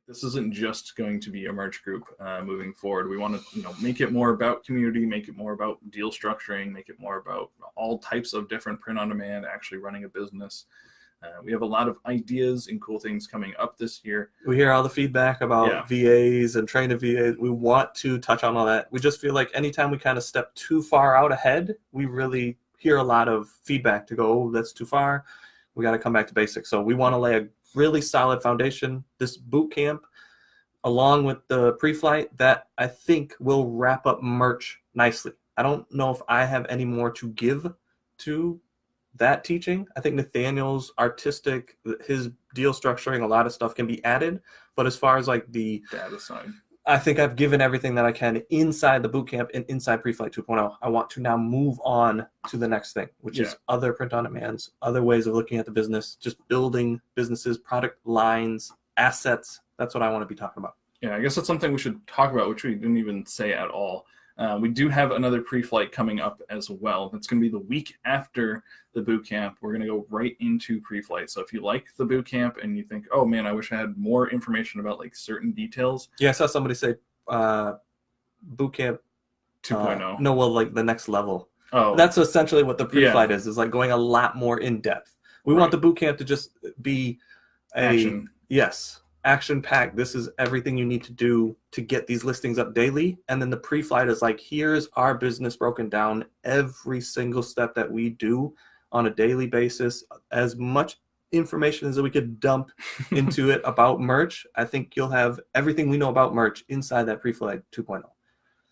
this isn't just going to be a merch group moving forward. We want to, make it more about community, make it more about deal structuring, make it more about all types of different print on demand, actually running a business. We have a lot of ideas and cool things coming up this year. We hear all the feedback about VAs and training VAs. We want to touch on all that. We just feel like anytime we kind of step too far out ahead, we really hear a lot of feedback to go, oh, that's too far. We got to come back to basics. So we want to lay a really solid foundation. This boot camp, along with the pre-flight, that I think will wrap up merch nicely. I don't know if I have any more to give to that teaching. I think Nathaniel's artistic, his deal structuring, a lot of stuff can be added. But as far as like the data side, I think I've given everything that I can inside the boot camp and inside Pre-Flight 2.0. I want to now move on to the next thing, which is other print on demands, other ways of looking at the business, just building businesses, product lines, assets. That's what I want to be talking about. Yeah, I guess that's something we should talk about, which we didn't even say at all. We do have another pre-flight coming up as well. It's going to be the week after the boot camp. We're going to go right into pre-flight. So if you like the boot camp and you think, oh man, I wish I had more information about like certain details. Yeah, I saw somebody say boot camp 2.0. No, well, like the next level. Oh, that's essentially what the pre-flight is like going a lot more in depth. We want the boot camp to just be action. Yes. Action packed. This is everything you need to do to get these listings up daily. And then the pre-flight is like, here's our business broken down, every single step that we do on a daily basis, as much information as we could dump into it about merch. I think you'll have everything we know about merch inside that pre-flight 2.0.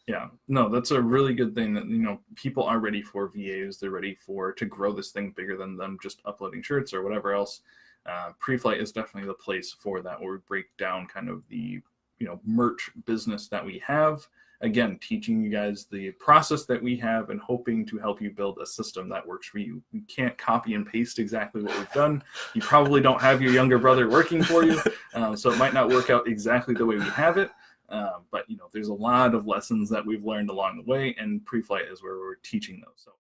Yeah, no, that's a really good thing that, people are ready for VAs. They're ready to grow this thing bigger than them just uploading shirts or whatever else. Pre-flight is definitely the place for that, where we break down kind of the merch business that we have, again teaching you guys the process that we have and hoping to help you build a system that works for you. We can't copy and paste exactly what we've done. You probably don't have your younger brother working for you, so it might not work out exactly the way we have it, but there's a lot of lessons that we've learned along the way, and pre-flight is where we're teaching those. So